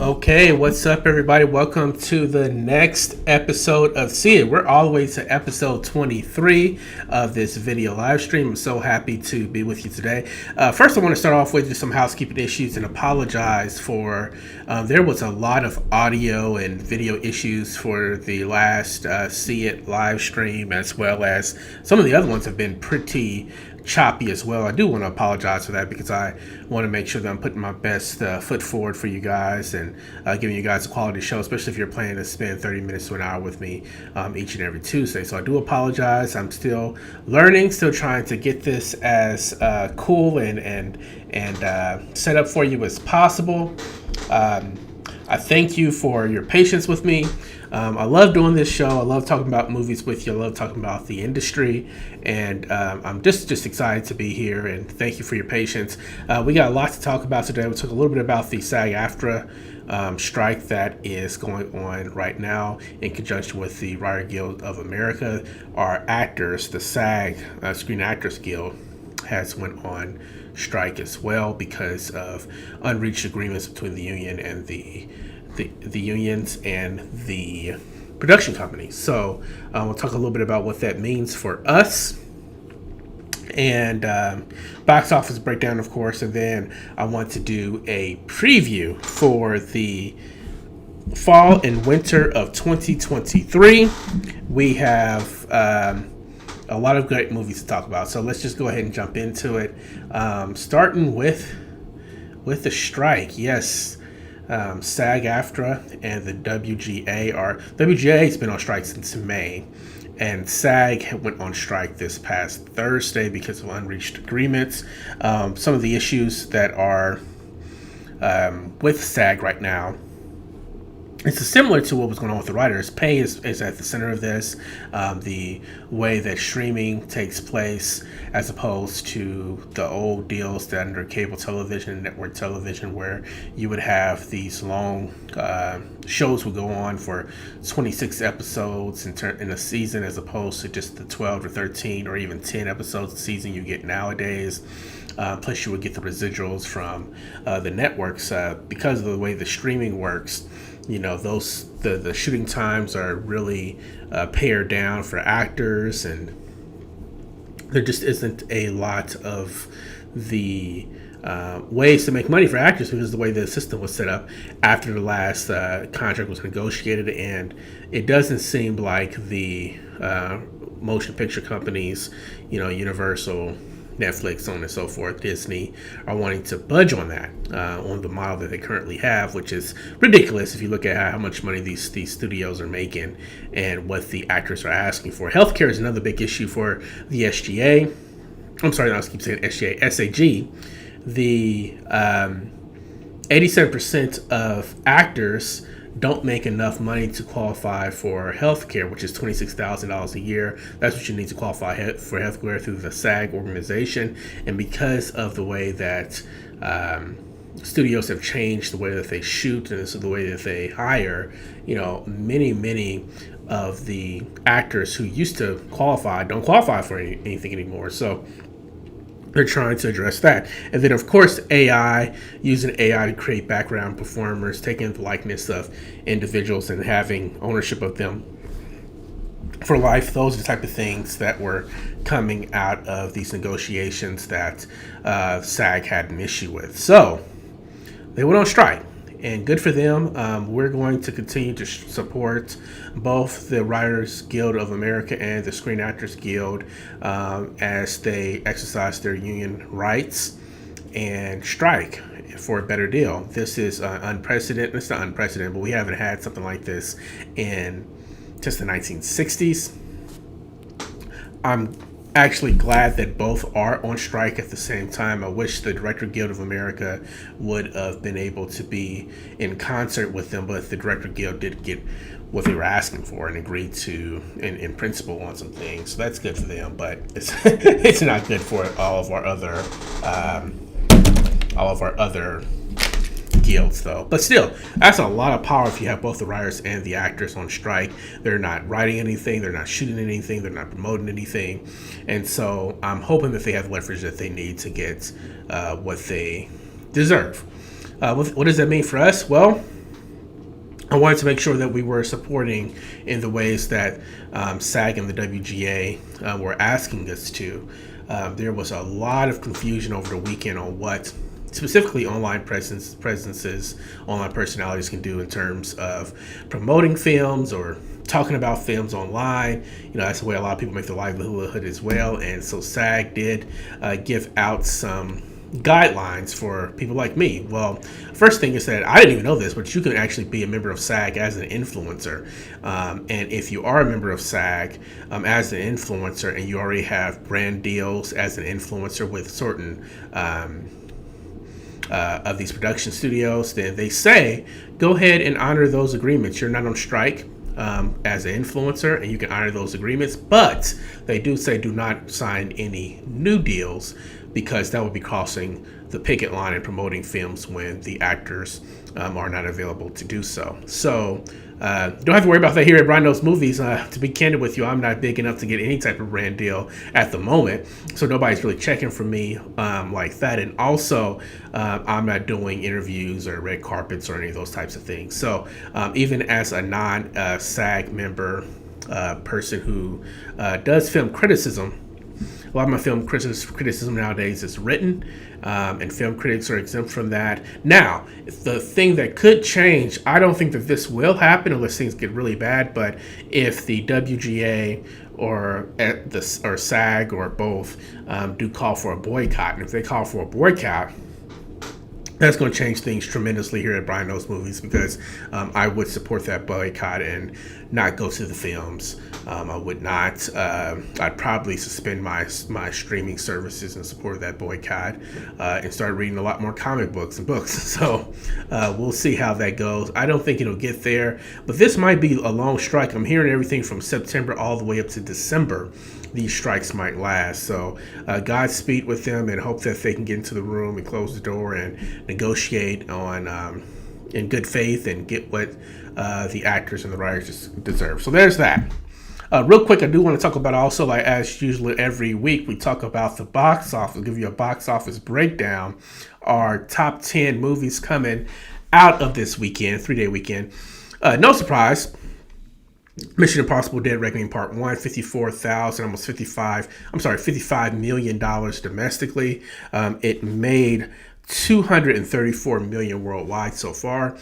Okay, what's up, everybody? Welcome to the next episode of See It. We're all the way to episode 23 of this video live stream. I'm so happy to be with you today. First, I want to start off with just some housekeeping issues and apologize for there was a lot of audio and video issues for the last See It live stream, as well as some of the other ones have been pretty choppy as well. I do want to apologize for that because I want to make sure that I'm putting my best foot forward for you guys and giving you guys a quality show, especially if you're planning to spend 30 minutes to an hour with me each and every Tuesday. So I do apologize. I'm still learning, still trying to get this as cool and set up for you as possible. I thank you for your patience with me. I love doing this show. I love talking about movies with you. I love talking about the industry, and I'm just excited to be here, and thank you for your patience. We got a lot to talk about today. We talk a little bit about the SAG-AFTRA strike that is going on right now in conjunction with the Writer Guild of America. Our actors, the SAG, Screen Actors Guild, has went on strike as well because of unreached agreements between the union and the unions and the production companies. So we'll talk a little bit about what that means for us, and box office breakdown, of course, and then I want to do a preview for the fall and winter of 2023. We have a lot of great movies to talk about, so let's just go ahead and jump into it, starting with the strike. Yes. SAG-AFTRA and the WGA has been on strike since May, and SAG went on strike this past Thursday because of unreached agreements. Some of the issues that are with SAG right now, it's similar to what was going on with the writers. Pay is at the center of this. The way that streaming takes place, as opposed to the old deals that under cable television and network television, where you would have these long shows would go on for 26 episodes in a season, as opposed to just the 12 or 13 or even 10 episodes a season you get nowadays. Plus, you would get the residuals from the networks because of the way the streaming works. You know, the shooting times are really pared down for actors, and there just isn't a lot of the ways to make money for actors because of the way the system was set up after the last contract was negotiated. And it doesn't seem like the motion picture companies, Universal, Netflix, so on and so forth, Disney, are wanting to budge on that, on the model that they currently have, which is ridiculous if you look at how much money these studios are making and what the actors are asking for. Healthcare is another big issue for the SGA. I'm sorry, I keep saying SGA, SAG. The 87% of actors don't make enough money to qualify for health care, which is $26,000 a year. That's what you need to qualify for health care through the SAG organization. And because of the way that studios have changed the way that they shoot and the way that they hire, many of the actors who used to qualify don't qualify for anything anymore. So they're trying to address that. And then, of course, using AI to create background performers, taking the likeness of individuals and having ownership of them for life. Those are the type of things that were coming out of these negotiations that SAG had an issue with. So they went on strike, and good for them. We're going to continue to support both the Writers Guild of America and the Screen Actors Guild as they exercise their union rights and strike for a better deal. This is unprecedented. It's not unprecedented, but we haven't had something like this in just the 1960s. I'm actually glad that both are on strike at the same time. I wish the Director Guild of America would have been able to be in concert with them, but the Director Guild did get what they were asking for and agreed to in principle on some things. So that's good for them, but it's it's not good for all of our other guilds, though. But still, that's a lot of power if you have both the writers and the actors on strike. They're not writing anything, they're not shooting anything, they're not promoting anything. And so I'm hoping that they have leverage that they need to get what they deserve. What does that mean for us? Well, I wanted to make sure that we were supporting in the ways that SAG and the WGA were asking us to. There was a lot of confusion over the weekend on what specifically online presences, online personalities can do in terms of promoting films or talking about films online. That's the way a lot of people make their livelihood as well. And so SAG did give out some guidelines for people like me. Well, first thing is that I didn't even know this, but you can actually be a member of SAG as an influencer. And if you are a member of SAG as an influencer and you already have brand deals as an influencer with certain of these production studios, then they say go ahead and honor those agreements. You're not on strike as an influencer, and you can honor those agreements, but they do say do not sign any new deals, because that would be crossing the picket line and promoting films when the actors are not available to do so. So don't have to worry about that here at Brian Knows Movies. To be candid with you, I'm not big enough to get any type of brand deal at the moment, so nobody's really checking for me like that. And also, I'm not doing interviews or red carpets or any of those types of things. So even as a non-SAG member person who does film criticism, a lot of my film criticism nowadays is written, and film critics are exempt from that. Now, the thing that could change, I don't think that this will happen unless things get really bad, but if the WGA or SAG or both do call for a boycott, and if they call for a boycott, that's going to change things tremendously here at Brian Knows Movies, because I would support that boycott and not go to the films. I would not. I'd probably suspend my streaming services in support of that boycott and start reading a lot more comic books and books. So we'll see how that goes. I don't think it'll get there, but this might be a long strike. I'm hearing everything from September all the way up to December. These strikes might last. So Godspeed with them, and hope that they can get into the room and close the door and negotiate on in good faith and get what the actors and the writers deserve. So there's that. Real quick, I do want to talk about also, like as usually every week, we talk about the box office, give you a box office breakdown, our top 10 movies coming out of this weekend, 3-day weekend. No surprise, Mission Impossible Dead Reckoning Part 1, $55 million domestically. It made $234 million worldwide so far.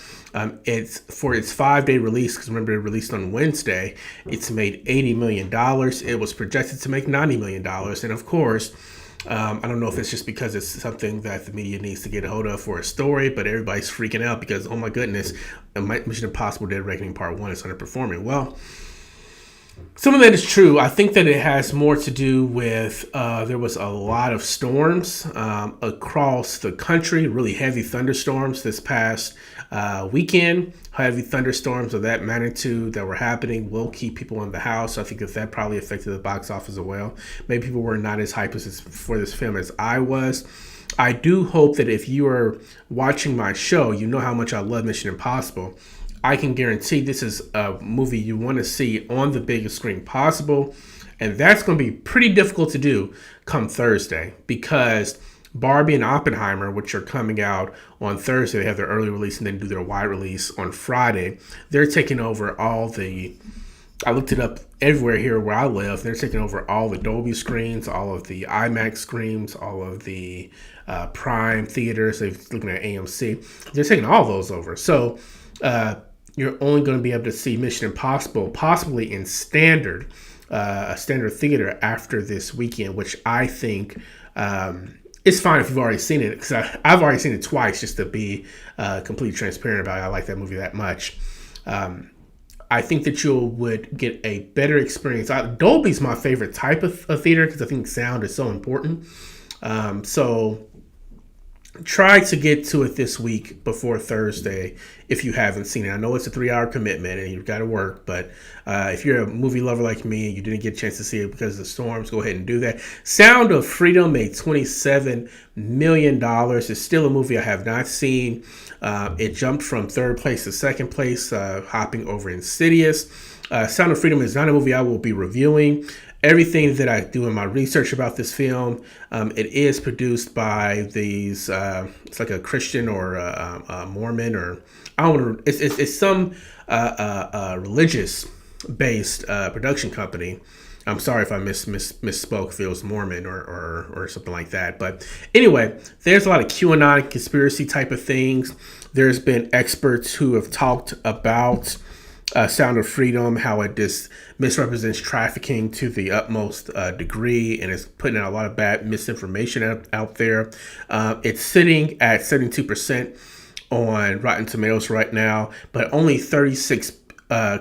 It's for its 5-day release, because remember it released on Wednesday. It's made $80 million. It was projected to make $90 million, and of course, I don't know if it's just because it's something that the media needs to get a hold of for a story, but everybody's freaking out because, oh my goodness, Mission Impossible Dead Reckoning Part 1 is underperforming. Well, some of that is true. I think that it has more to do with there was a lot of storms across the country, really heavy thunderstorms this past weekend. Heavy thunderstorms of that magnitude that were happening will keep people in the house. I think that probably affected the box office as well. Maybe people were not as hyped for this film as I was. I do hope that if you are watching my show, you know how much I love Mission Impossible. I can guarantee this is a movie you want to see on the biggest screen possible. And that's going to be pretty difficult to do come Thursday, because Barbie and Oppenheimer, which are coming out on Thursday, they have their early release and then do their wide release on Friday. They're taking over all the, I looked it up everywhere here where I live. They're taking over all the Dolby screens, all of the IMAX screens, all of the Prime theaters. They're looking at AMC. They're taking all those over. So you're only going to be able to see Mission Impossible possibly in a standard theater after this weekend, which I think it's fine if you've already seen it, because I've already seen it twice, just to be completely transparent about it. I like that movie that much. I think that you would get a better experience. Dolby's my favorite type of theater, because I think sound is so important. So try to get to it this week before Thursday if you haven't seen it. I know it's a 3-hour commitment and you've got to work, but if you're a movie lover like me and you didn't get a chance to see it because of the storms, go ahead and do that. Sound of Freedom made $27 million. It's still a movie I have not seen. It jumped from 3rd place to 2nd place, hopping over Insidious. Sound of Freedom is not a movie I will be reviewing. everything that I do in my research about this film, it is produced by these. It's like a Christian or a Mormon, or I don't want to. It's some religious based production company. I'm sorry if I misspoke, if it was Mormon or something like that. But anyway, there's a lot of QAnon conspiracy type of things. There's been experts who have talked about Sound of Freedom, how it just misrepresents trafficking to the utmost degree, and is putting out a lot of bad misinformation out there. It's sitting at 72% on Rotten Tomatoes right now, but only 36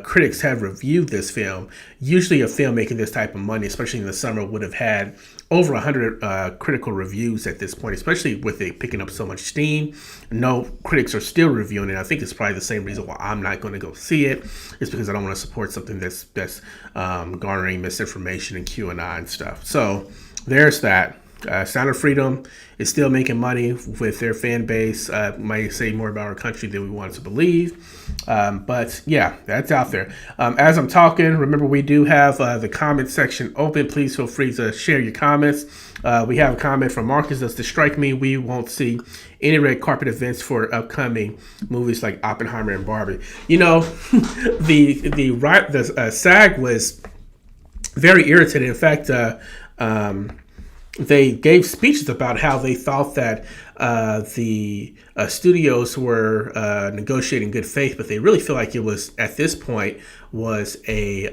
critics have reviewed this film. Usually a film making this type of money, especially in the summer, would have had over 100 critical reviews at this point, especially with it picking up so much steam. No critics are still reviewing it. I think it's probably the same reason why I'm not going to go see it. It's because I don't want to support something that's garnering misinformation and QAnon stuff. So there's that. Sound of Freedom is still making money with their fan base. Might say more about our country than we want to believe. But yeah, that's out there. As I'm talking, remember we do have the comment section open. Please feel free to share your comments. We have a comment from Marcus. Does this strike me? We won't see any red carpet events for upcoming movies like Oppenheimer and Barbie. You know, the SAG was very irritated. In fact, they gave speeches about how they thought that the studios were negotiating good faith, but they really feel like it was, at this point, was a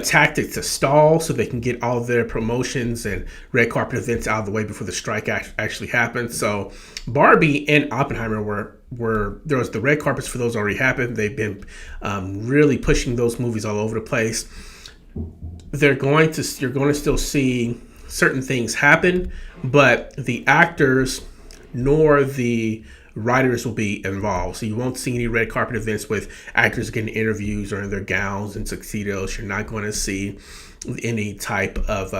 tactic to stall so they can get all of their promotions and red carpet events out of the way before the strike actually happened. So Barbie and Oppenheimer were there was the red carpets for those already happened. They've been really pushing those movies all over the place. You're going to still see certain things happen, but the actors nor the writers will be involved. So you won't see any red carpet events with actors getting interviews or in their gowns and tuxedos. You're not going to see any type of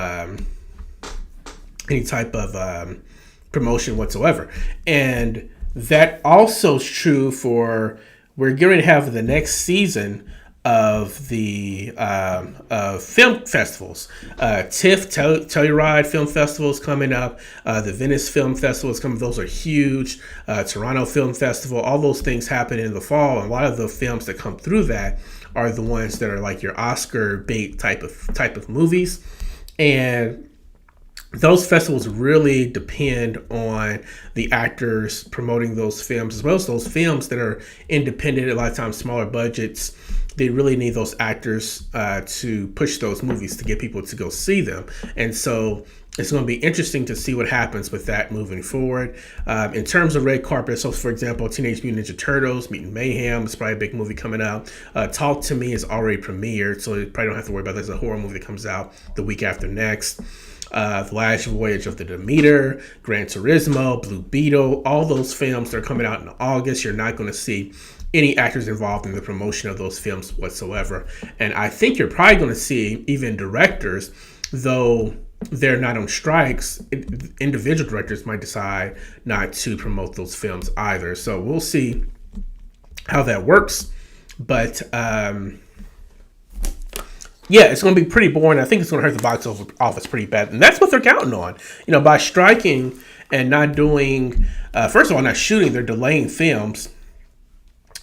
promotion whatsoever. And that also is true for, we're going to have the next season of the film festivals. TIFF, Telluride Film Festival is coming up. The Venice Film Festival is coming. Those are huge. Toronto Film Festival. All those things happen in the fall. And a lot of the films that come through that are the ones that are like your Oscar bait type of movies. And those festivals really depend on the actors promoting those films, as well as those films that are independent, a lot of times smaller budgets. They really need those actors to push those movies to get people to go see them. And so it's going to be interesting to see what happens with that moving forward. In terms of red carpet, so for example, Teenage Mutant Ninja Turtles, Mutant Mayhem is probably a big movie coming out. Talk to Me is already premiered, so you probably don't have to worry about that. There's a horror movie that comes out the week after next. The Last Voyage of the Demeter, Gran Turismo, Blue Beetle, all those films that are coming out in August. You're not going to see any actors involved in the promotion of those films whatsoever. And I think you're probably going to see even directors, though they're not on strikes, individual directors might decide not to promote those films either. So we'll see how that works. But yeah, it's going to be pretty boring. I think it's going to hurt the box office pretty bad. And that's what they're counting on. You know, by striking and not doing, first of all, not shooting, they're delaying films.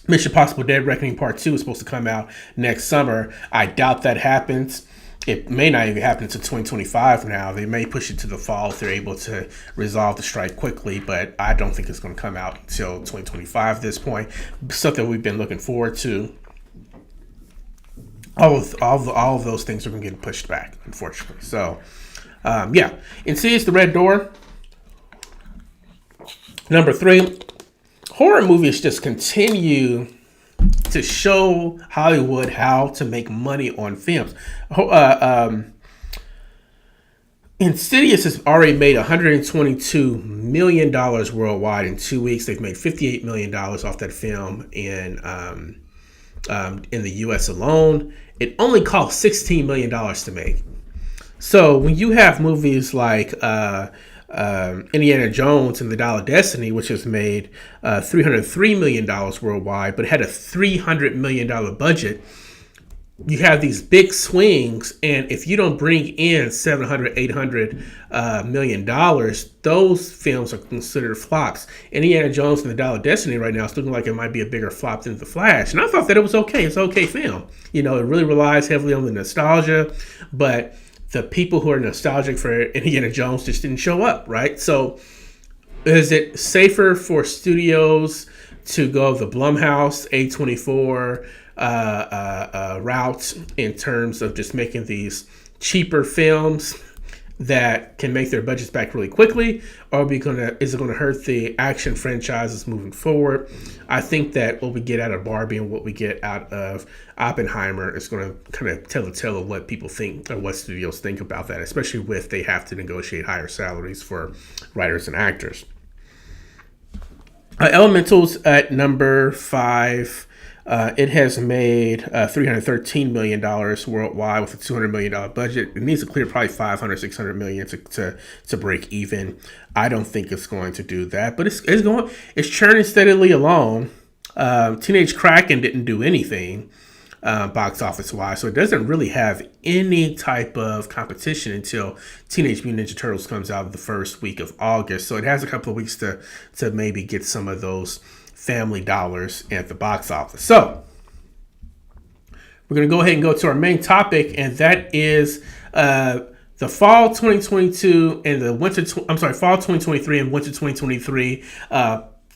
Mission Impossible Dead Reckoning Part 2 is supposed to come out next summer. I doubt that happens. It may not even happen until 2025 now. They may push it to the fall if they're able to resolve the strike quickly, but I don't think it's going to come out until 2025 at this point. Something we've been looking forward to. All of those things are going to get pushed back, unfortunately. So, yeah. Insidious: The Red Door. Number 3. Horror movies just continue to show Hollywood how to make money on films. Insidious has already made $122 million worldwide in 2 weeks. They've made $58 million off that film in the U.S. alone. It only cost $16 million to make. So when you have movies like Indiana Jones and the Dial of Destiny, which has made $303 million worldwide, but had a $300 million budget, you have these big swings, and if you don't bring in 700, 800 million dollars, those films are considered flops. Indiana Jones and the Dial of Destiny right now is looking like it might be a bigger flop than The Flash, and I thought that it was okay. It's an okay film. You know, it really relies heavily on the nostalgia, but the people who are nostalgic for Indiana Jones just didn't show up, right? So is it safer for studios to go the Blumhouse A24 route in terms of just making these cheaper films that can make their budgets back really quickly, or is it gonna hurt the action franchises moving forward? I think that what we get out of Barbie and what we get out of Oppenheimer is going to kind of tell the tale of what people think or what studios think about that, especially if they have to negotiate higher salaries for writers and actors. Elementals at number 5. It has made $313 million worldwide with a $200 million budget. It needs to clear probably 500, 600 million to break even. I don't think it's going to do that, but it's churning steadily along. Teenage Kraken didn't do anything box office wise, so it doesn't really have any type of competition until Teenage Mutant Ninja Turtles comes out the first week of August. So it has a couple of weeks to maybe get some of those family dollars at the box office. So we're going to go ahead and go to our main topic, and that is the fall 2022 and the fall 2023 and winter 2023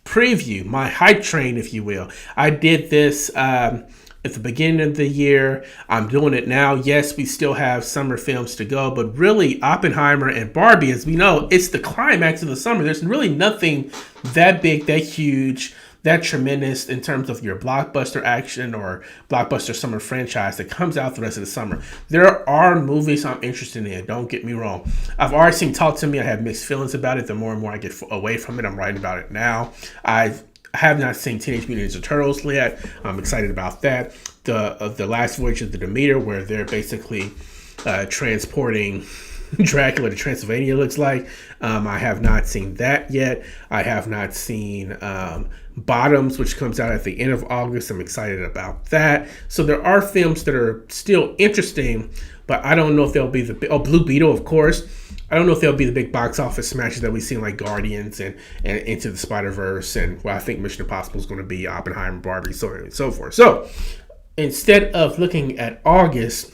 preview, my hype train, if you will. I did this at the beginning of the year. I'm doing it now. Yes, we still have summer films to go, but really Oppenheimer and Barbie, as we know, it's the climax of the summer. There's really nothing that big, that huge, that tremendous in terms of your blockbuster action or blockbuster summer franchise that comes out the rest of the summer. There are movies I'm interested in, don't get me wrong. I've already seen Talk to Me. I have mixed feelings about it. The more and more I get away from it, I'm writing about it now. I have not seen Teenage Mutant Ninja Turtles yet. I'm excited about that. The Last Voyage of the Demeter, where they're basically transporting Dracula to Transylvania, looks like. I have not seen that yet. I have not seen Bottoms, which comes out at the end of August. I'm excited about that. So there are films that are still interesting, but I don't know if they'll be Blue Beetle, of course. I don't know if they'll be the big box office smashes that we've seen, like Guardians and Into the Spider-Verse, and I think Mission Impossible is going to be Oppenheimer, Barbie, so on and so forth. So instead of looking at August,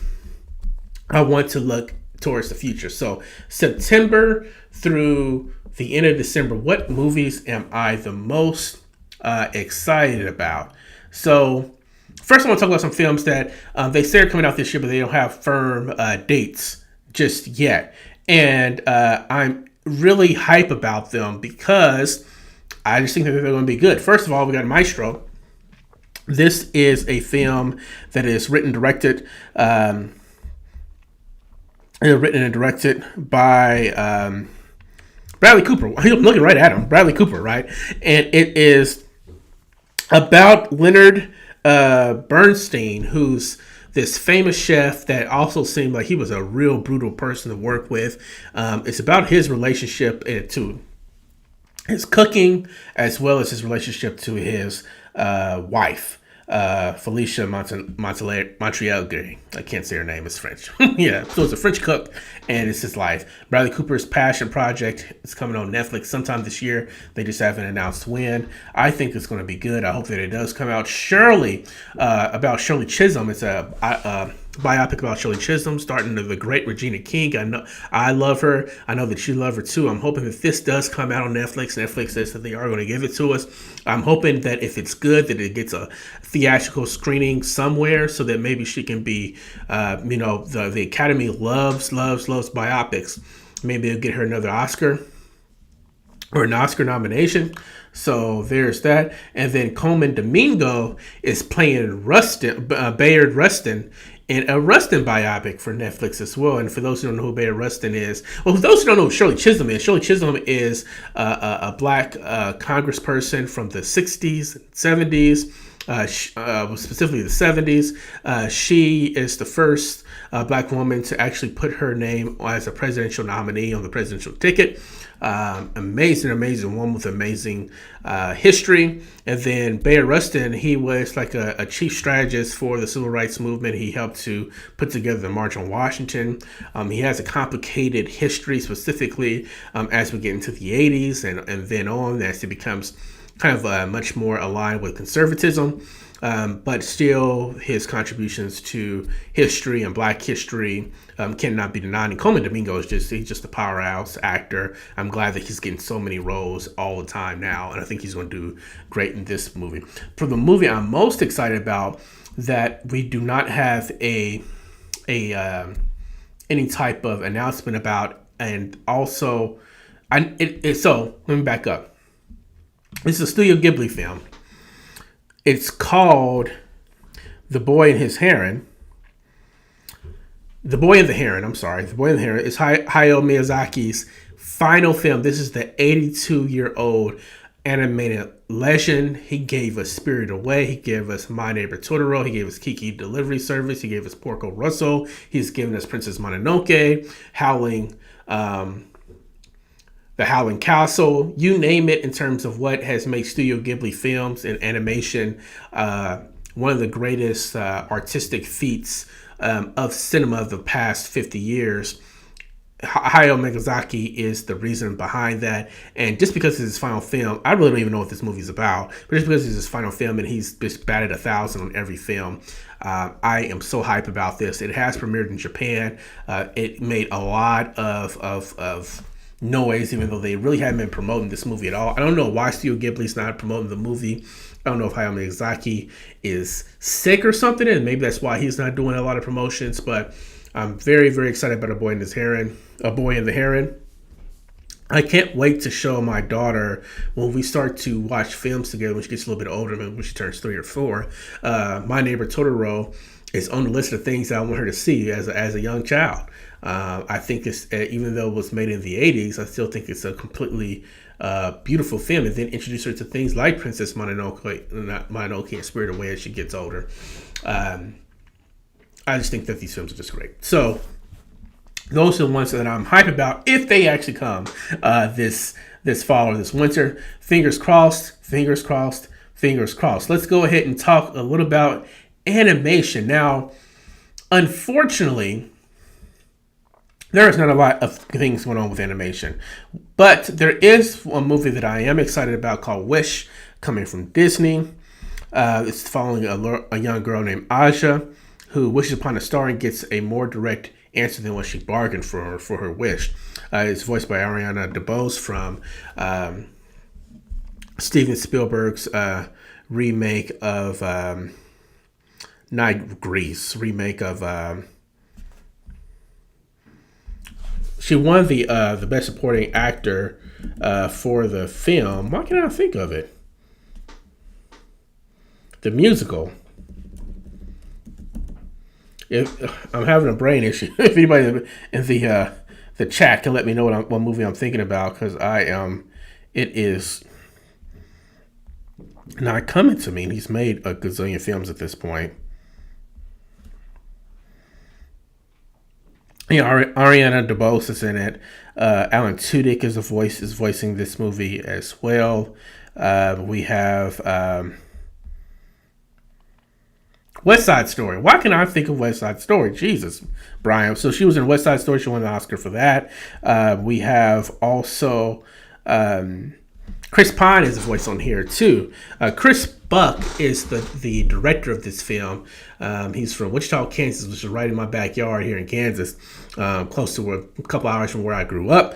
I want to look towards the future. So September through the end of December, what movies am I the most excited about? So first I want to talk about some films that they say are coming out this year, but they don't have firm dates just yet. And I'm really hype about them because I just think that they're going to be good. First of all, we got Maestro. This is a film that is written and directed by Bradley Cooper. I'm looking right at him. Bradley Cooper, right? And it is about Leonard Bernstein, who's this famous chef that also seemed like he was a real brutal person to work with. It's about his relationship to his cooking, as well as his relationship to his wife, Felicia Montrealgre. I can't say her name. It's French. Yeah, so it's a French cook, and it's his life. Bradley Cooper's passion project is coming on Netflix sometime this year. They just haven't announced when. I think it's going to be good. I hope that it does come out. Shirley, about Shirley Chisholm. It's a biopic about Shirley Chisholm, starting to the great Regina King. I love her. I know that you love her too. I'm hoping that this does come out on Netflix. Netflix says that they are going to give it to us. I'm hoping that if it's good, that it gets a theatrical screening somewhere, so that maybe she can be, the Academy loves biopics. Maybe it'll get her another Oscar or an Oscar nomination. So there's that. And then Coleman Domingo is playing Bayard Rustin in a Rustin biopic for Netflix as well. And for those who don't know who Bayard Rustin is, well, for those who don't know who Shirley Chisholm is a black congressperson from the 60s and 70s. specifically the 70s. She is the first black woman to actually put her name as a presidential nominee on the presidential ticket. Amazing woman with amazing history. And then Bayard Rustin, he was like a chief strategist for the civil rights movement. He helped to put together the March on Washington. He has a complicated history, specifically as we get into the 80s and then on, as it becomes kind of much more aligned with conservatism. But still, his contributions to history and black history cannot be denied. And Coleman Domingo he's just a powerhouse actor. I'm glad that he's getting so many roles all the time now, and I think he's going to do great in this movie. For the movie I'm most excited about, that we do not have any type of announcement about, and also, so let me back up. This is a Studio Ghibli film. It's called The Boy and His Heron. The Boy and the Heron, I'm sorry. The Boy and the Heron is Hayao Miyazaki's final film. This is the 82-year-old animated legend. He gave us Spirited Away. He gave us My Neighbor Totoro. He gave us Kiki Delivery Service. He gave us Porco Rosso. He's given us Princess Mononoke, The Howling Castle, you name it, in terms of what has made Studio Ghibli films and animation one of the greatest artistic feats of cinema of the past 50 years. Hayao Miyazaki is the reason behind that. And just because it's his final film, I really don't even know what this movie's about, but just because it's his final film and he's just batted 1,000 on every film, I am so hyped about this. It has premiered in Japan. It made a lot of noise, even though they really haven't been promoting this movie at all. I don't know why Studio Ghibli's not promoting the movie. I don't know if Hayao Miyazaki is sick or something, and maybe that's why he's not doing a lot of promotions, but I'm very, very excited about A Boy and the Heron. I can't wait to show my daughter when we start to watch films together when she gets a little bit older, when she turns 3 or 4. My Neighbor Totoro is on the list of things I want her to see as a young child. I think it's, even though it was made in the 80s, I still think it's a completely beautiful film, and then introduce her to things like Princess Mononoke and Spirited Away as she gets older. I just think that these films are just great. So those are the ones that I'm hyped about if they actually come this fall or this winter. Fingers crossed. Let's go ahead and talk a little about animation. Now, unfortunately, there is not a lot of things going on with animation, but there is a movie that I am excited about called Wish, coming from Disney. It's following a young girl named Aja, who wishes upon a star and gets a more direct answer than what she bargained for her wish. It's voiced by Ariana DeBose from Steven Spielberg's remake of not Grease, remake of. She won the best supporting actor for the film. Why can't I think of it? The musical. I'm having a brain issue. If anybody in the chat can let me know what movie I'm thinking about, because it is not coming to me. And he's made a gazillion films at this point. Ariana DeBose is in it. Alan Tudyk is voicing this movie as well. We have West Side Story. Why can I think of West Side Story? Jesus, Brian. So she was in West Side Story. She won the Oscar for that. We have also Chris Pine is a voice on here too. Chris Buck is the director of this film. He's from Wichita, Kansas, which is right in my backyard here in Kansas, close to a couple hours from where I grew up.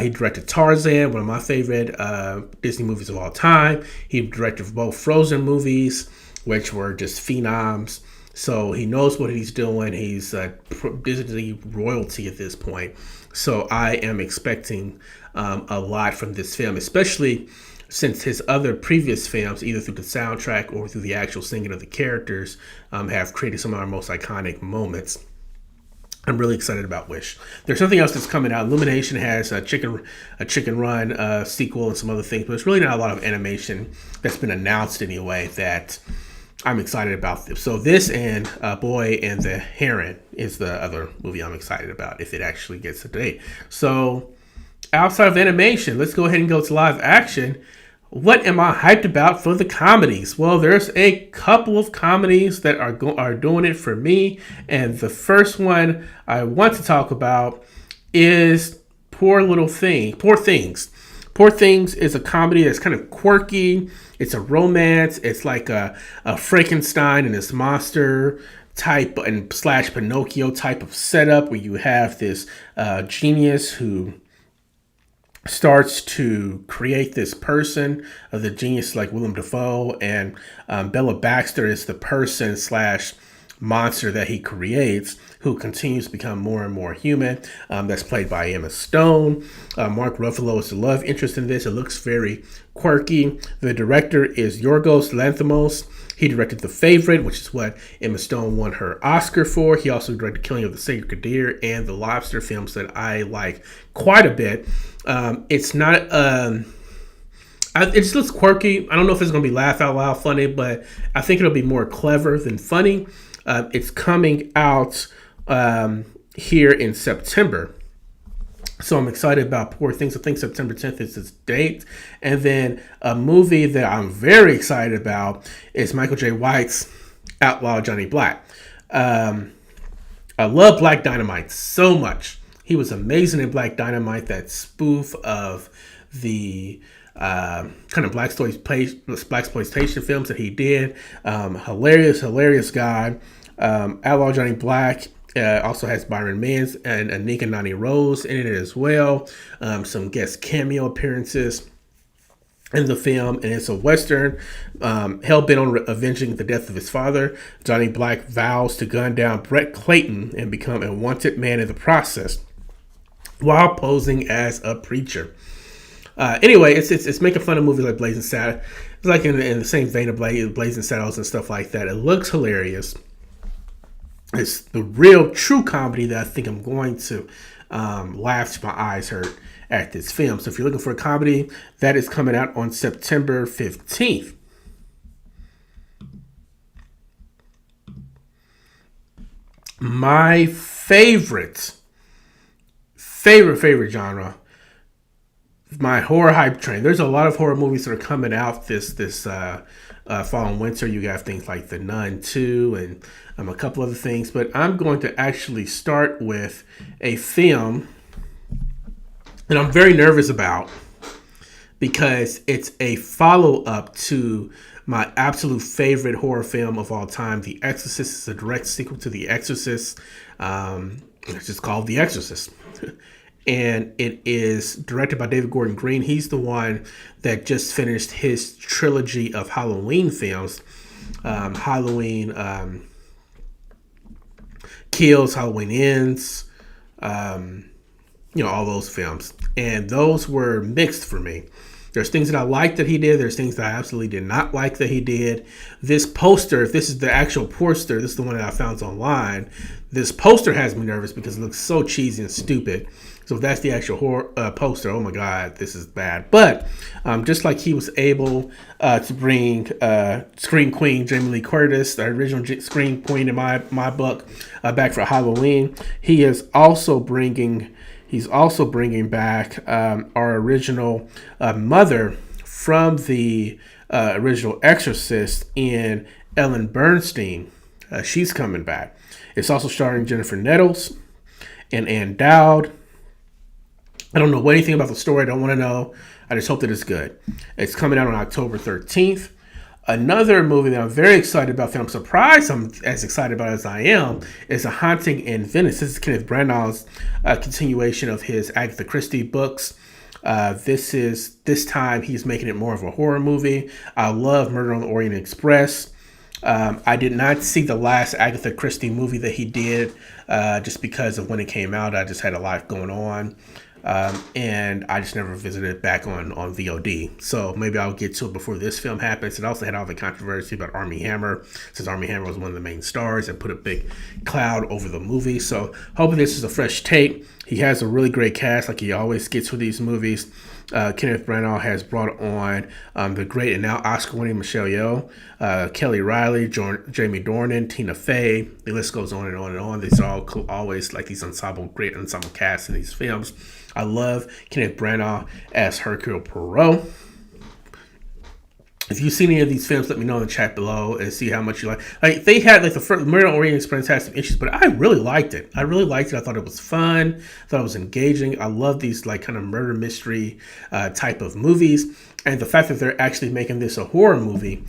He directed Tarzan, one of my favorite Disney movies of all time. He directed both Frozen movies, which were just phenoms. So he knows what he's doing. He's Disney royalty at this point. So I am expecting a lot from this film, especially since his other previous films, either through the soundtrack or through the actual singing of the characters, have created some of our most iconic moments. I'm really excited about Wish. There's something else that's coming out. Illumination has a Chicken Run sequel and some other things, but there's really not a lot of animation that's been announced anyway that I'm excited about this. So this and Boy and the Heron is the other movie I'm excited about if it actually gets a date. So outside of animation, let's go ahead and go to live action. What am I hyped about for the comedies? Well, there's a couple of comedies that are doing it for me, and the first one I want to talk about is Poor Things. Poor Things is a comedy that's kind of quirky. It's a romance. It's like a Frankenstein and this monster type and slash Pinocchio type of setup where you have this genius who starts to create this person of the genius like Willem Dafoe, and Bella Baxter is the person slash monster that he creates, who continues to become more and more human. That's played by Emma Stone. Mark Ruffalo is the love interest in this. It looks very quirky. The director is Yorgos Lanthimos. He directed The Favorite, which is what Emma Stone won her Oscar for. He also directed Killing of the Sacred Deer and The Lobster, films that I like quite a bit. It's not it just looks quirky. I don't know if it's going to be laugh out loud funny, but I think it'll be more clever than funny. It's coming out here in September. So I'm excited about Poor Things. I think September 10th is its date. And then a movie that I'm very excited about is Michael J. White's Outlaw Johnny Black. I love Black Dynamite so much. He was amazing in Black Dynamite, that spoof of the kind of blaxploitation films that he did. Hilarious guy. Outlaw Johnny Black also has Byron Mans and Anika Nani Rose in it as well. Some guest cameo appearances in the film, and it's a Western. Hell-bent on avenging the death of his father, Johnny Black vows to gun down Brett Clayton and become a wanted man in the process, while posing as a preacher. Anyway, it's making fun of movies like Blazing Saddles. It's like in the same vein of Blazing Saddles and stuff like that. It looks hilarious. It's the real true comedy that I think I'm going to laugh till my eyes hurt at this film. So if you're looking for a comedy, that is coming out on September 15th. My favorite genre, my horror hype train. There's a lot of horror movies that are coming out this fall and winter. You got things like The Nun 2 and a couple other things, but I'm going to actually start with a film that I'm very nervous about because it's a follow-up to my absolute favorite horror film of all time, The Exorcist. It's a direct sequel to The Exorcist. It's just called The Exorcist. And it is directed by David Gordon Green. He's the one that just finished his trilogy of Halloween films. Halloween Kills, Halloween Ends, all those films. And those were mixed for me. There's things that I liked that he did. There's things that I absolutely did not like that he did. This poster, if this is the actual poster, this is the one that I found online. This poster has me nervous because it looks so cheesy and stupid. So if that's the actual horror poster, oh my God, this is bad. But just like he was able to bring Scream Queen Jamie Lee Curtis, the original Scream Queen in my book, back for Halloween, he is also bringing back our original mother from the original Exorcist in Ellen Bernstein. She's coming back. It's also starring Jennifer Nettles and Ann Dowd. I don't know anything about the story. I don't want to know. I just hope that it's good. It's coming out on October 13th. Another movie that I'm very excited about, that I'm surprised I'm as excited about as I am, is A Haunting in Venice. This is Kenneth Branagh's continuation of his Agatha Christie books. This time he's making it more of a horror movie. I love Murder on the Orient Express. I did not see the last Agatha Christie movie that he did just because of when it came out. I just had a lot going on. And I just never visited it back on VOD. So maybe I'll get to it before this film happens. It also had all the controversy about Armie Hammer, since Armie Hammer was one of the main stars and put a big cloud over the movie. So hoping this is a fresh take. He has a really great cast like he always gets with these movies. Kenneth Branagh has brought on the great and now Oscar-winning Michelle Yeoh, Kelly Riley, Jamie Dornan, Tina Fey. The list goes on and on and on. These are all always like these great ensemble casts in these films. I love Kenneth Branagh as Hercule Poirot. If you've seen any of these films, let me know in the chat below and see how much you like. Like they had like the first Murder on Orient Express had some issues, but I really liked it. I thought it was fun. I thought it was engaging. I love these like kind of murder mystery type of movies, and the fact that they're actually making this a horror movie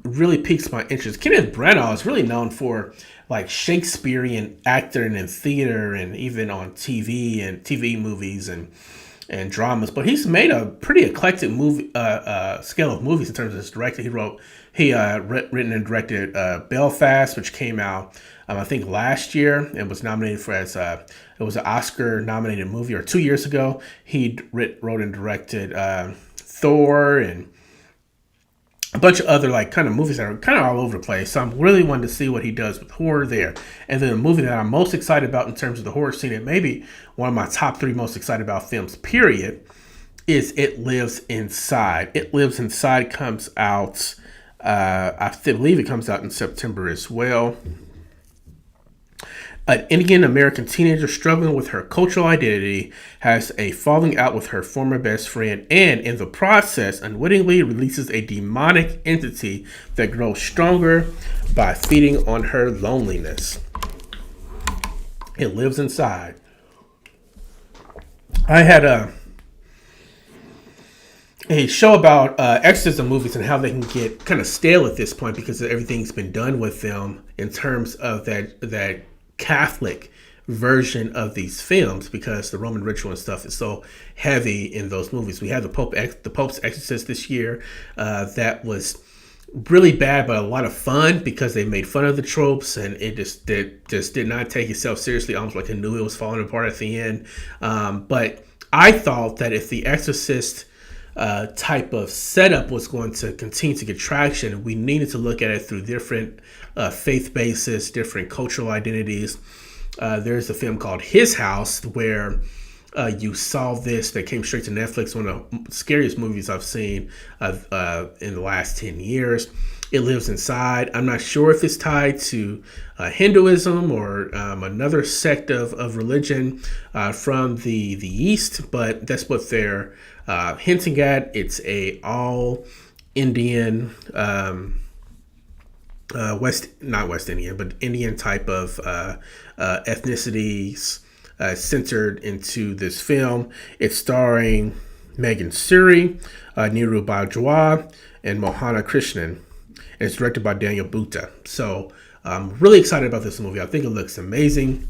really piques my interest. Kenneth Branagh is really known for like Shakespearean acting and theater, and even on TV movies and dramas, but he's made a pretty eclectic movie scale of movies in terms of his directing. He written and directed Belfast, which came out I think last year and was nominated for it was an Oscar nominated movie, or 2 years ago. He wrote and directed Thor and a bunch of other like kind of movies that are kind of all over the place. So I'm really wanting to see what he does with horror there. And then the movie that I'm most excited about in terms of the horror scene, and maybe one of my top 3 most excited about films, period, is It Lives Inside. It Lives Inside comes out, I believe it comes out in September as well. An Indian American teenager struggling with her cultural identity has a falling out with her former best friend, and in the process unwittingly releases a demonic entity that grows stronger by feeding on her loneliness. It Lives Inside. I had a show about exorcism movies and how they can get kind of stale at this point because everything's been done with them in terms of that Catholic version of these films, because the Roman ritual and stuff is so heavy in those movies. We had the Pope's Exorcist this year. That was really bad, but a lot of fun because they made fun of the tropes, and it just did not take itself seriously. Almost like I knew it was falling apart at the end. But I thought that if the Exorcist type of setup was going to continue to get traction, we needed to look at it through different faith bases, different cultural identities. There's a film called His House where you saw this that came straight to Netflix, one of the scariest movies I've seen in the last 10 years. It Lives Inside. I'm not sure if it's tied to Hinduism or another sect of religion from the East, but that's what they're hinting at. It's a all Indian, not West Indian, but Indian type of ethnicities centered into this film. It's starring Megan Suri, Niru Bajwa, and Mohana Krishnan. And it's directed by Daniel Butta. So I'm really excited about this movie. I think it looks amazing.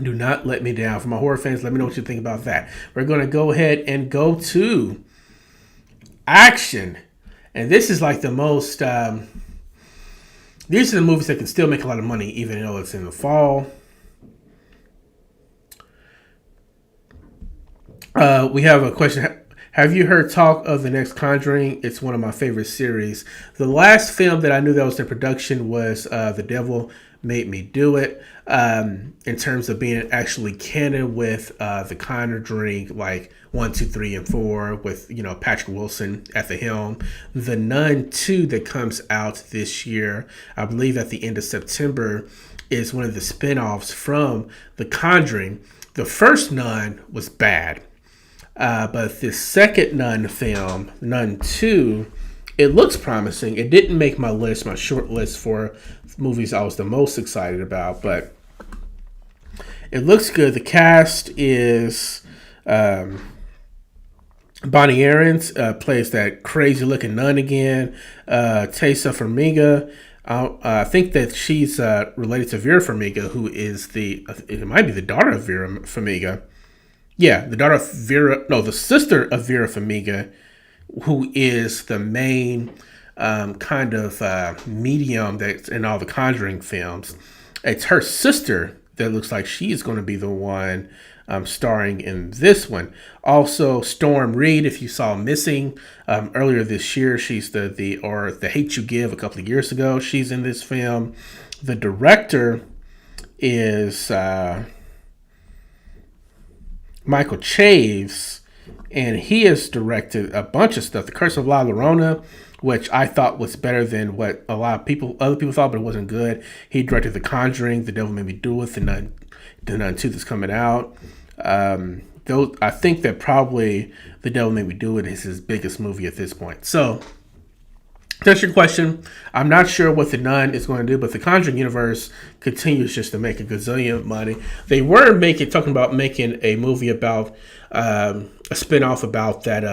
Do not let me down. For my horror fans, let me know what you think about that. We're going to go ahead and go to action. And this is like the most... these are the movies that can still make a lot of money even though it's in the fall. We have a question. Have you heard talk of the next Conjuring? It's one of my favorite series. The last film that I knew that was in production was The Devil Made Me Do It. In terms of being actually canon with The Conjuring, like 1, 2, 3, and 4, with Patrick Wilson at the helm. The Nun 2 that comes out this year, I believe at the end of September, is one of the spinoffs from The Conjuring. The first Nun was bad. But the second Nun film, Nun 2, it looks promising. It didn't make my short list for movies I was the most excited about, but it looks good. The cast is Bonnie Aarons plays that crazy looking nun again. Tessa Farmiga, I think that she's related to Vera Farmiga, who is it might be the daughter of Vera Farmiga. Yeah, the sister of Vera Farmiga, who is the main kind of medium that's in all the Conjuring films. It's her sister that looks like she's going to be the one starring in this one. Also, Storm Reed, if you saw Missing earlier this year, she's the Hate You Give a couple of years ago. She's in this film. The director is Michael Chaves, and he has directed a bunch of stuff. The Curse of La Llorona, which I thought was better than what other people thought, but it wasn't good. He directed The Conjuring, The Devil Made Me Do It, the Nun 2 that's coming out. Those, I think that probably The Devil Made Me Do It is his biggest movie at this point. So, that's your question. I'm not sure what The Nun is going to do, but the Conjuring universe continues just to make a gazillion money. They were talking about making a movie about a spinoff about that.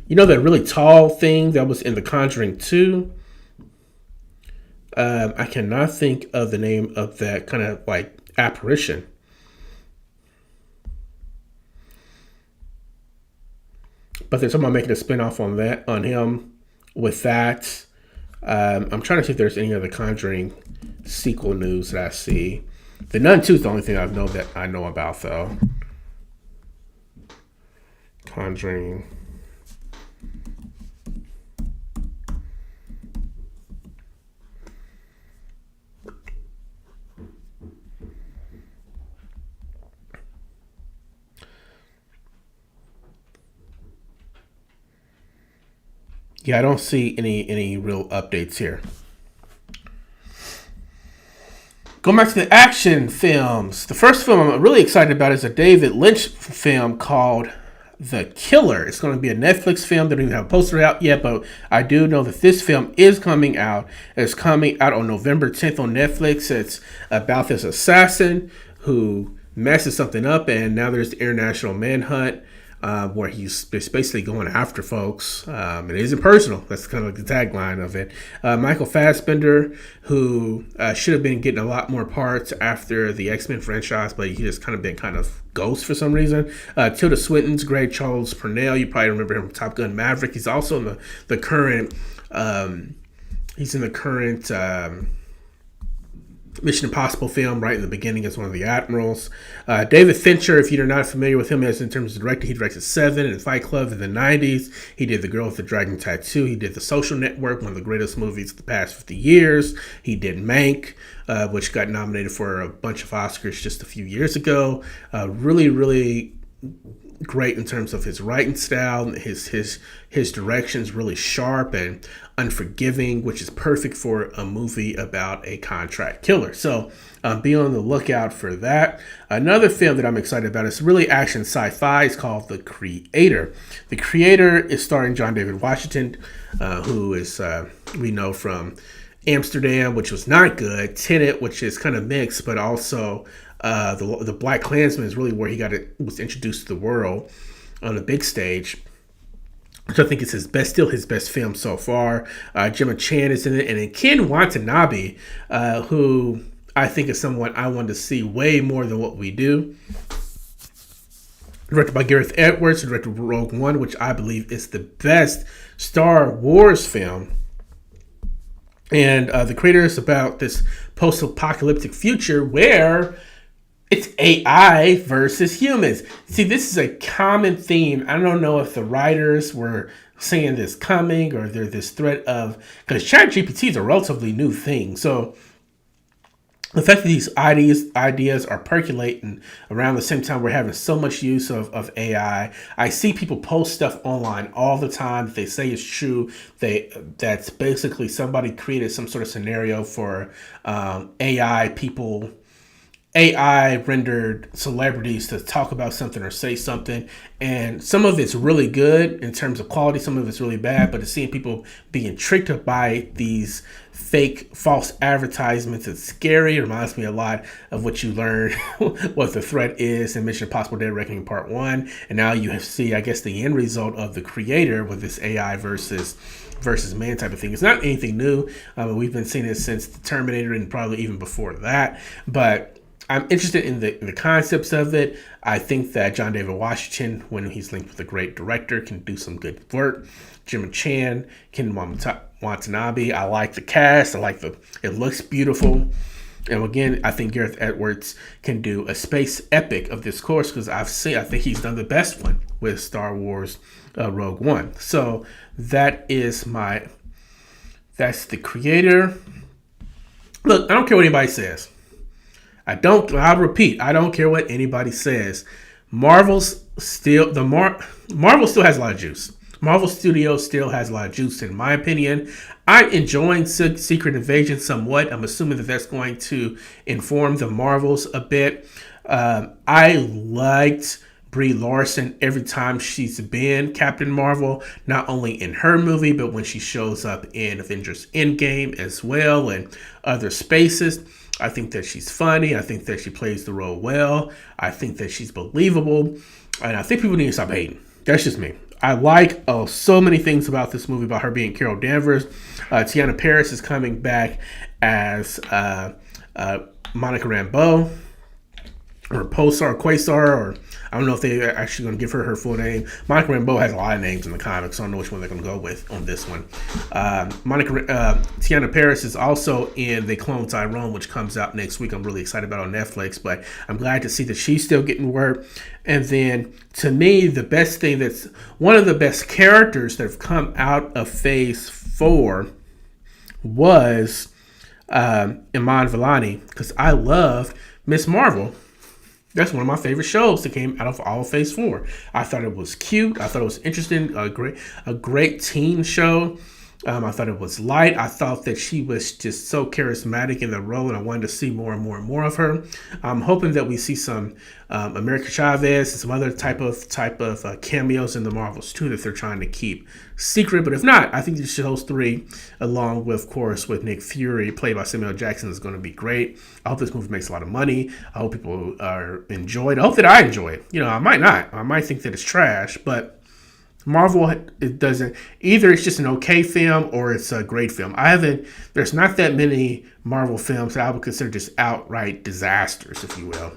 That really tall thing that was in The Conjuring 2. I cannot think of the name of that kind of like apparition. But they're talking about making a spinoff on him with that. I'm trying to see if there's any other Conjuring sequel news that I see. The Nun 2 is the only thing I know about, though. Conjuring. Yeah, I don't see any real updates here. Going back to the action films, the first film I'm really excited about is a David Lynch film called The Killer. It's going to be a Netflix film. They don't even have a poster out yet, but I do know that this film is coming out. It's coming out on November 10th on Netflix. It's about this assassin who messes something up, and now there's the international manhunt. Where he's basically going after folks. It isn't personal. That's kind of like the tagline of it. Michael Fassbender, who should have been getting a lot more parts after the X-Men franchise, but he just kind of ghost for some reason. Tilda Swinton's great. Charles Purnell, you probably remember him from Top Gun Maverick. He's also in the current. He's in the current. Mission Impossible film right in the beginning as one of the admirals. David Fincher, if you're not familiar with him as in terms of directing, he directed Seven and Fight Club in the 90s. He did The Girl with the Dragon Tattoo. He did The Social Network, one of the greatest movies of the past 50 years. He did Mank, which got nominated for a bunch of Oscars just a few years ago. Really, really great in terms of his writing style. His direction's really sharp and unforgiving, which is perfect for a movie about a contract killer. So be on the lookout for that. Another film that I'm excited about is really action sci-fi. It's called The Creator. The Creator is starring John David Washington, who is we know from Amsterdam, which was not good, Tenet, which is kind of mixed, but also the Black Klansman is really where he was introduced to the world on the big stage, which I think is still his best film so far. Gemma Chan is in it, and then Ken Watanabe, who I think is someone I want to see way more than what we do. Directed by Gareth Edwards, who directed Rogue One, which I believe is the best Star Wars film. And The Creator is about this post-apocalyptic future where it's AI versus humans. See, this is a common theme. I don't know if the writers were seeing this coming or there's this threat of, because ChatGPT is a relatively new thing. So the fact that these ideas are percolating around the same time we're having so much use of AI. I see people post stuff online all the time that they say is true. That's basically somebody created some sort of scenario for AI rendered celebrities to talk about something or say something, and some of it's really good in terms of quality, some of it's really bad, but seeing people being tricked by these fake false advertisements, it's scary. It reminds me a lot of what you learned what the threat is in Mission Impossible Dead Reckoning Part 1, and now you see, I guess, the end result of The Creator with this AI versus man type of thing. It's not anything new. We've been seeing it since the Terminator and probably even before that, but I'm interested in the concepts of it. I think that John David Washington, when he's linked with a great director, can do some good work. Gemma Chan, Ken Watanabe. I like the cast. It looks beautiful. And again, I think Gareth Edwards can do a space epic of this course because I think he's done the best one with Star Wars Rogue One. So that's The Creator. Look, I don't care what anybody says. I'll repeat, I don't care what anybody says. Marvel still has a lot of juice. Marvel Studios still has a lot of juice, in my opinion. I'm enjoying Secret Invasion somewhat. I'm assuming that that's going to inform the Marvels a bit. I liked Brie Larson every time she's been Captain Marvel, not only in her movie, but when she shows up in Avengers Endgame as well and other spaces. I think that she's funny. I think that she plays the role well. I think that she's believable. And I think people need to stop hating. That's just me. I like so many things about this movie, about her being Carol Danvers. Tiana Paris is coming back as Monica Rambeau, or Pulsar, or Quasar, or I don't know if they're actually going to give her full name. Monica Rambeau has a lot of names in the comics, so I don't know which one they're going to go with on this one. Tiana Paris is also in The Clone Tyrone, which comes out next week. I'm really excited about it on Netflix, but I'm glad to see that she's still getting work. And then, to me, the best thing that's one of the best characters that have come out of Phase 4 was Iman Vellani, because I love Miss Marvel. That's one of my favorite shows that came out of all of Phase 4. I thought it was cute. I thought it was interesting. A great teen show. I thought it was light. I thought that she was just so charismatic in the role, and I wanted to see more and more and more of her. I'm hoping that we see some America Chavez and some other type of cameos in the Marvels too that they're trying to keep secret. But if not, I think those three, along with, of course, with Nick Fury, played by Samuel Jackson, is going to be great. I hope this movie makes a lot of money. I hope people are enjoyed. I hope that I enjoy it. I might not. I might think that it's trash, but Marvel, it doesn't. Either it's just an okay film or it's a great film. There's not that many Marvel films that I would consider just outright disasters, if you will.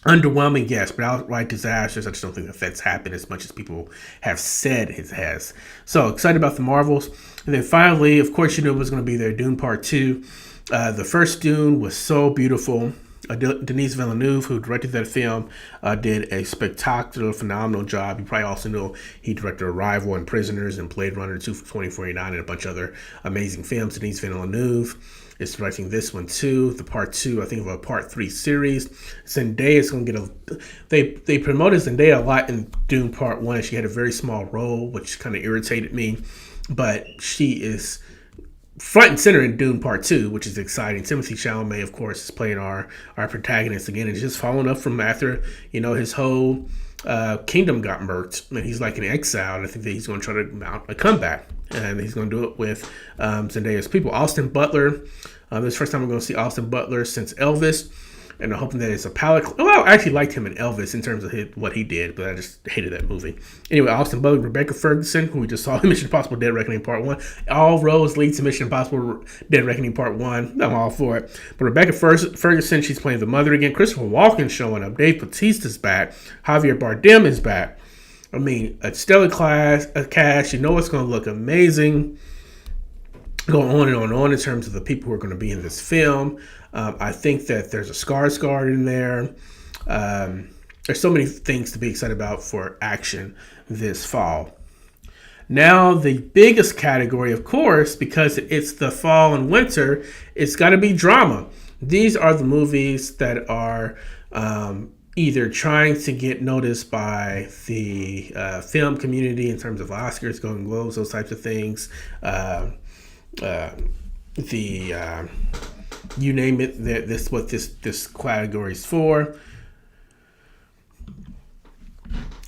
Underwhelming, yes, but outright disasters, I just don't think that that's happened as much as people have said it has. So excited about the Marvels. And then finally, of course, it was going to be there, Dune Part 2. The first Dune was so beautiful. Denis Villeneuve, who directed that film, did a spectacular, phenomenal job. You probably also know he directed Arrival and Prisoners and Blade Runner 2049 and a bunch of other amazing films. Denis Villeneuve is directing this one too, the Part 2, I think, of a Part 3 series. Zendaya is going to get they promoted Zendaya a lot in Dune Part 1. She had a very small role, which kind of irritated me, but she is front and center in Dune Part 2, which is exciting. Timothée Chalamet, of course, is playing our protagonist again, and just following up from after, his whole kingdom got murked, and he's like in exile, and I think that he's going to try to mount a comeback, and he's going to do it with Zendaya's people. Austin Butler, this is the first time we're going to see Austin Butler since Elvis, and I'm hoping that it's a palate. Well, I actually liked him in Elvis in terms of what he did, but I just hated that movie. Anyway, Austin Butler, Rebecca Ferguson, who we just saw in Mission Impossible Dead Reckoning Part 1. All roads lead to Mission Impossible Dead Reckoning Part 1. I'm all for it. But Rebecca Ferguson, she's playing the mother again. Christopher Walken's showing up. Dave Bautista's back. Javier Bardem is back. I mean, a stellar cast. You know it's going to look amazing. Go on and on and on in terms of the people who are going to be in this film. I think that there's a Skarsgård in there. There's so many things to be excited about for action this fall. Now, the biggest category, of course, because it's the fall and winter, it's got to be drama. These are the movies that are either trying to get noticed by the film community in terms of Oscars, Golden Globes, those types of things. You name it, this what this category is for.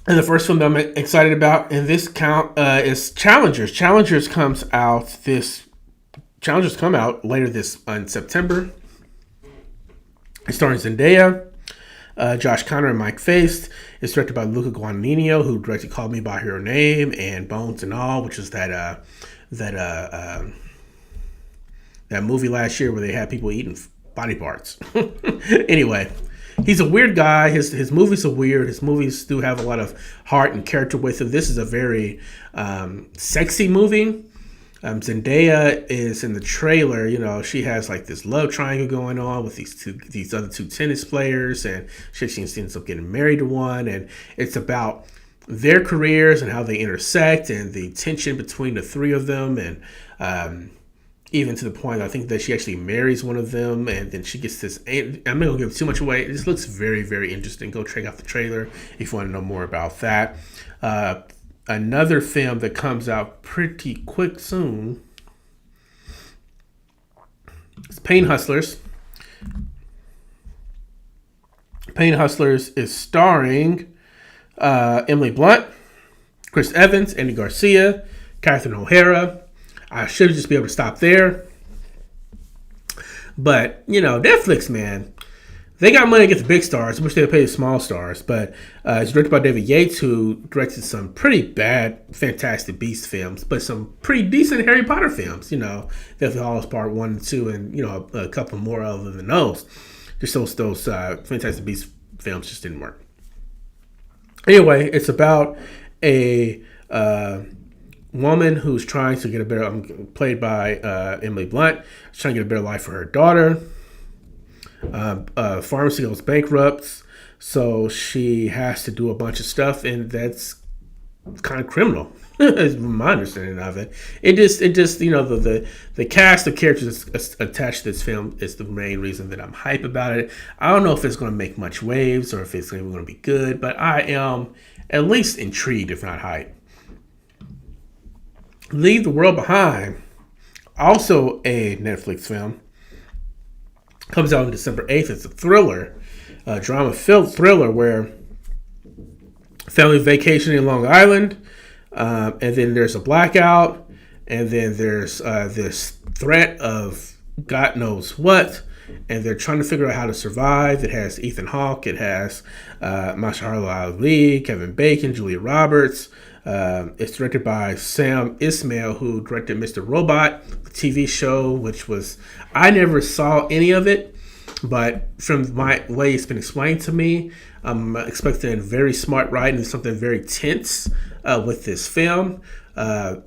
And the first film that I'm excited about in this count is Challengers. Challengers come out later in September. It's starring Zendaya, Josh Connor, and Mike Faist. It's directed by Luca Guadagnino, who directed Call Me by Your Name and Bones and All, which is that movie last year where they had people eating body parts. Anyway, he's a weird guy. His movies are weird. His movies do have a lot of heart and character with them. This is a very sexy movie. Zendaya is in the trailer. She has like this love triangle going on with these other two tennis players, and she ends up getting married to one, and it's about their careers and how they intersect and the tension between the three of them, and even to the point I think that she actually marries one of them, and then she gets this. I'm not gonna give too much away. It just looks very, very interesting. Go check out the trailer if you want to know more about that. Uh, Another film that comes out pretty quick soon is Pain Hustlers. Pain Hustlers is starring Emily Blunt, Chris Evans, Andy Garcia, Catherine O'Hara. I should just be able to stop there. But, Netflix, man, they got money to get the big stars. I wish they would pay the small stars. But it's directed by David Yates, who directed some pretty bad Fantastic Beasts films, but some pretty decent Harry Potter films. Deathly Hallows Part 1 and 2, and, a couple more other than those. Just those Fantastic Beasts films just didn't work. Anyway, it's about a woman who's trying to get a better, played by Emily Blunt, trying to get a better life for her daughter. Pharmacy goes bankrupt, so she has to do a bunch of stuff, and that's kind of criminal. Is my understanding of it. It just the cast of characters attached to this film is the main reason that I'm hype about it. I don't know if it's going to make much waves or if it's going to be good, but I am at least intrigued, if not hype. Leave the World Behind, also a Netflix film, comes out on December 8th. It's a thriller, drama-filled thriller where family vacation in Long Island, and then there's a blackout, and then there's this threat of God knows what, and they're trying to figure out how to survive. It has Ethan Hawke, it has Mahershala Ali, Kevin Bacon, Julia Roberts. It's directed by Sam Ismail, who directed Mr. Robot, the TV show, which was, I never saw any of it, but from my way it's been explained to me, I'm expecting very smart writing and something very tense with this film. I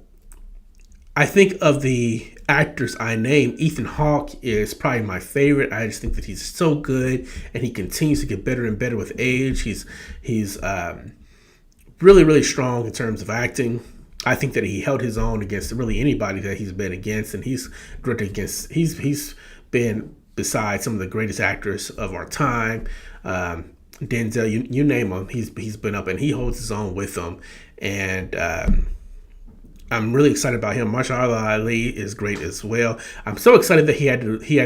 think of the actors I named, Ethan Hawke is probably my favorite. I just think that he's so good, and he continues to get better and better with age. He's really, really strong in terms of acting. I think that he held his own against really anybody that he's been against, and he's been beside some of the greatest actors of our time. Denzel, you name him, he's been up, and he holds his own with them. And I'm really excited about him. Mahershala Ali is great as well. I'm so excited that he had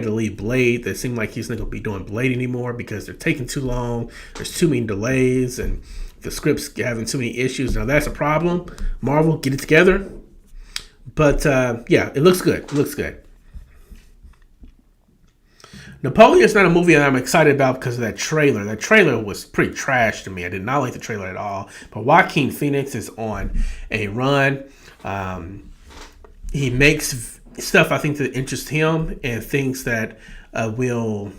to leave Blade. It seemed like he's not going to be doing Blade anymore because they're taking too long. There's too many delays, and the script's having too many issues. Now that's a problem. Marvel, get it together. But yeah, it looks good. It looks good. Napoleon is not a movie that I'm excited about because of that trailer. That trailer was pretty trash to me. I did not like the trailer at all. But Joaquin Phoenix is on a run. He makes stuff, I think, that interests him and things that will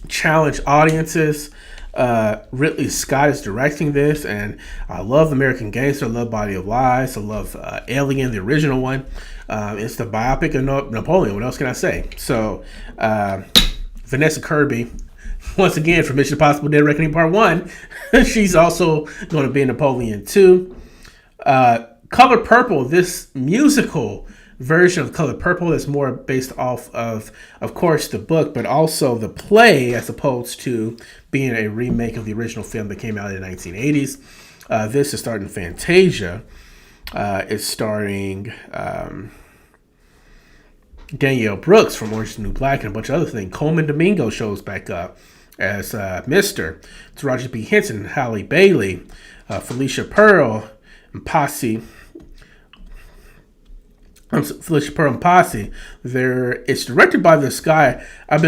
challenge audiences. Ridley Scott is directing this, and I love American Gangster. I love Body of Lies. I love Alien, the original one. It's the biopic of Napoleon. What else can I say? So, Vanessa Kirby, once again, for Mission Impossible Dead Reckoning Part 1, she's also going to be in Napoleon 2. Color Purple, this musical version of Color Purple that's more based off of course, the book, but also the play, as opposed to being a remake of the original film that came out in the 1980s. This is starring Fantasia. It's starring Danielle Brooks from Orange is the New Black and a bunch of other things. Coleman Domingo shows back up as Mr. It's Roger B. Henson, Halle Bailey, Felicia Pearl, and Posse. Felicia Pearl and Posse. It's directed by this guy. I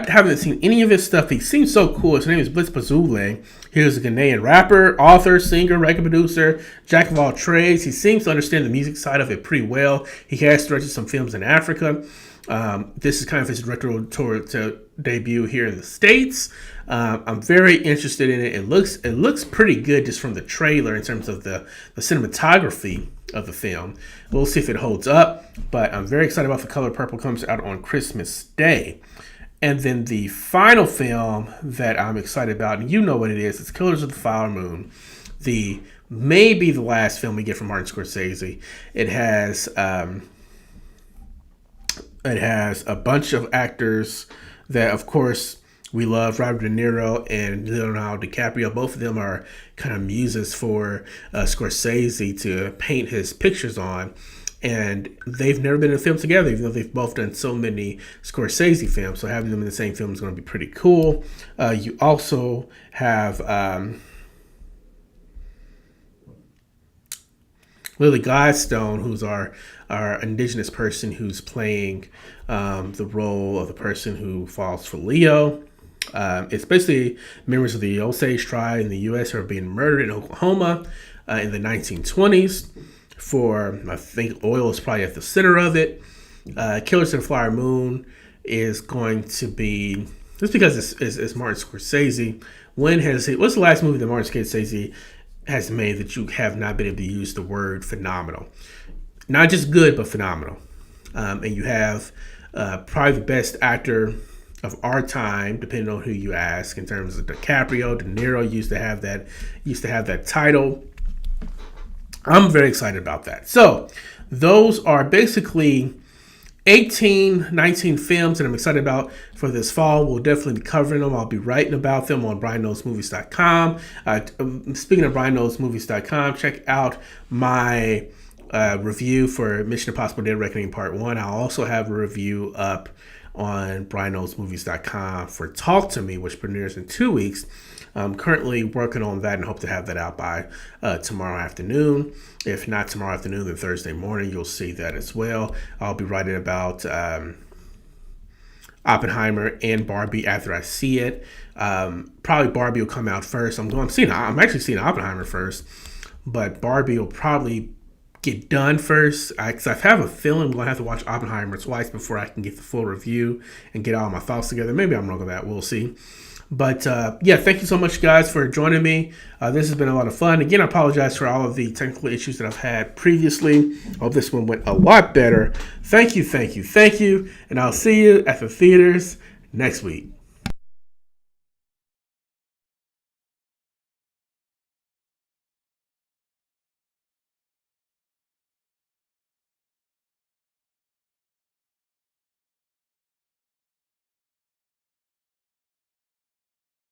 haven't seen any of his stuff. He seems so cool. His name is Blitz Pazule. He's a Ghanaian rapper, author, singer, record producer, jack of all trades. He seems to understand the music side of it pretty well. He has directed some films in Africa. This is kind of his directorial to debut here in the States. I'm very interested in it. It looks pretty good just from the trailer in terms of the cinematography of the film. We'll see if it holds up, but I'm very excited about The Color Purple. Comes out on Christmas Day. And then the final film that I'm excited about, and you know what it is, it's Killers of the Flower Moon. Maybe the last film we get from Martin Scorsese. It has It has a bunch of actors that, of course, we love. Robert De Niro and Leonardo DiCaprio. Both of them are kind of muses for Scorsese to paint his pictures on. And they've never been in a film together, even though they've both done so many Scorsese films. So having them in the same film is going to be pretty cool. You also have Lily Gladstone, who's our indigenous person who's playing the role of the person who falls for Leo. It's basically members of the Osage tribe in the U.S. who are being murdered in Oklahoma in the 1920s for, I think, oil is probably at the center of it. Killers of the Flower Moon is going to be, just because it's Martin Scorsese. What's the last movie that Martin Scorsese has made that you have not been able to use the word phenomenal? Not just good, but phenomenal. And you have probably the best actor of our time, depending on who you ask, in terms of DiCaprio. De Niro used to have that title. I'm very excited about that. So those are basically 19 films that I'm excited about for this fall. We'll definitely be covering them. I'll be writing about them on BrianKnowsMovies.com. Speaking of BrianKnowsMovies.com, check out my review for Mission Impossible Dead Reckoning Part 1. I'll also have a review up on BrianKnowsMovies.com for Talk to Me, which premieres in 2 weeks. I'm currently working on that and hope to have that out by tomorrow afternoon. If not tomorrow afternoon, then Thursday morning, you'll see that as well. I'll be writing about Oppenheimer and Barbie after I see it. Probably Barbie will come out first. I'm actually seeing Oppenheimer first, but Barbie will probably get done first. Because I have a feeling I'm going to have to watch Oppenheimer twice before I can get the full review and get all my thoughts together. Maybe I'm wrong on that. We'll see. But yeah, thank you so much, guys, for joining me. This has been a lot of fun. Again, I apologize for all of the technical issues that I've had previously. I hope this one went a lot better. Thank you. And I'll see you at the theaters next week.